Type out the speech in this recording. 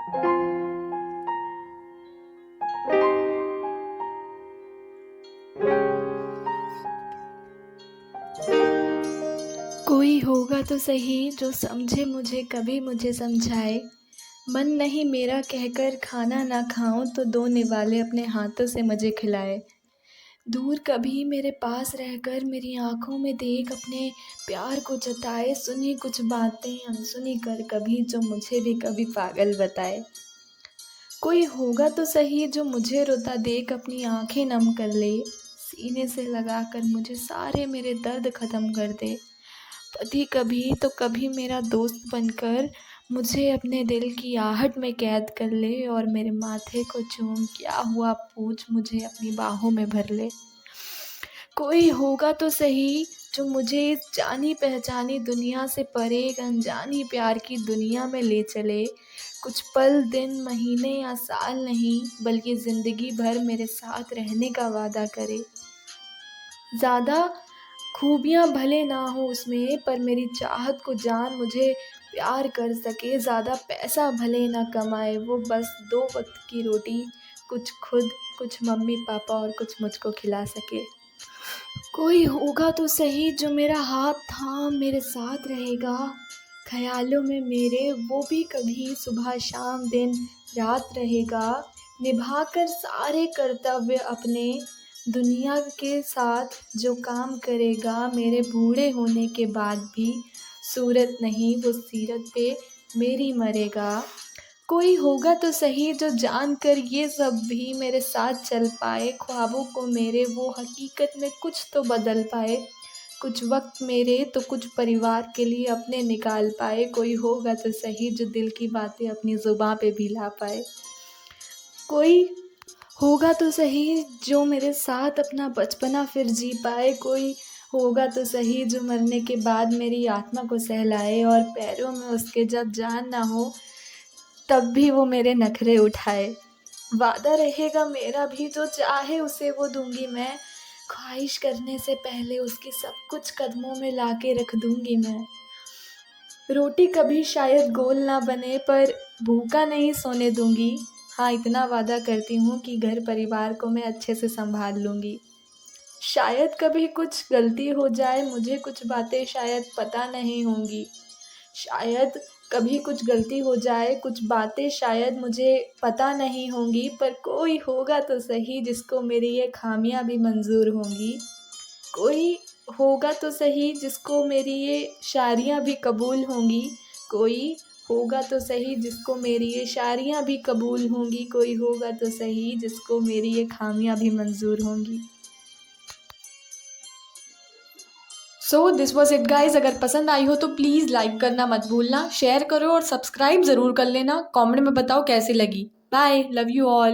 कोई होगा तो सही जो समझे मुझे, कभी मुझे समझाए। मन नहीं मेरा कहकर खाना ना खाऊं तो दो निवाले अपने हाथों से मुझे खिलाए। दूर कभी मेरे पास रहकर मेरी आंखों में देख अपने प्यार को जताए। सुनी कुछ बातें अनसुनी कर कभी, जो मुझे भी कभी पागल बताए। कोई होगा तो सही जो मुझे रोता देख अपनी आंखें नम कर ले। सीने से लगाकर मुझे सारे मेरे दर्द ख़त्म कर दे। पति कभी तो कभी मेरा दोस्त बनकर मुझे अपने दिल की आहट में कैद कर ले, और मेरे माथे को चूम क्या हुआ पूछ मुझे अपनी बाहों में भर ले। कोई होगा तो सही जो मुझे इस जानी पहचानी दुनिया से परे एक अनजानी प्यार की दुनिया में ले चले। कुछ पल दिन महीने या साल नहीं, बल्कि ज़िंदगी भर मेरे साथ रहने का वादा करे। ज़्यादा खूबियाँ भले ना हो उसमें, पर मेरी चाहत को जान मुझे प्यार कर सके। ज़्यादा पैसा भले ना कमाए वो, बस 2 वक्त की रोटी कुछ खुद, कुछ मम्मी पापा और कुछ मुझको खिला सके। कोई होगा तो सही जो मेरा हाथ थाम मेरे साथ रहेगा। ख्यालों में मेरे वो भी कभी सुबह शाम दिन रात रहेगा। निभाकर सारे कर्तव्य अपने दुनिया के साथ जो काम करेगा। मेरे बूढ़े होने के बाद भी सूरत नहीं वो सीरत पे मेरी मरेगा। कोई होगा तो सही जो जानकर ये सब भी मेरे साथ चल पाए। ख्वाबों को मेरे वो हकीकत में कुछ तो बदल पाए। कुछ वक्त मेरे तो कुछ परिवार के लिए अपने निकाल पाए। कोई होगा तो सही जो दिल की बातें अपनी ज़ुबां पे भी ला पाए। कोई होगा तो सही जो मेरे साथ अपना बचपना फिर जी पाए। कोई होगा तो सही जो मरने के बाद मेरी आत्मा को सहलाए, और पैरों में उसके जब जान ना हो तब भी वो मेरे नखरे उठाए। वादा रहेगा मेरा भी जो चाहे उसे वो दूंगी मैं। ख्वाहिश करने से पहले उसकी सब कुछ कदमों में लाके रख दूंगी मैं। रोटी कभी शायद गोल ना बने, पर भूखा नहीं सोने दूंगी। हाँ, इतना वादा करती हूँ कि घर परिवार को मैं अच्छे से संभाल लूँगी। शायद कभी कुछ गलती हो जाए मुझे, कुछ बातें शायद पता नहीं होंगी। शायद कभी कुछ गलती हो जाए, कुछ बातें शायद मुझे पता नहीं होंगी, पर कोई होगा तो सही जिसको मेरी ये खामियां भी मंजूर होंगी। कोई होगा तो सही जिसको मेरी ये शायरियाँ भी कबूल होंगी। कोई होगा तो सही जिसको मेरी ये शायरियाँ भी कबूल होंगी। कोई होगा तो सही जिसको मेरी ये खामियां भी मंजूर होंगी। So this was it guys. अगर पसंद आई हो तो प्लीज़ लाइक करना मत भूलना, शेयर करो और सब्सक्राइब ज़रूर कर लेना। कमेंट में बताओ कैसी लगी। Bye, love you all.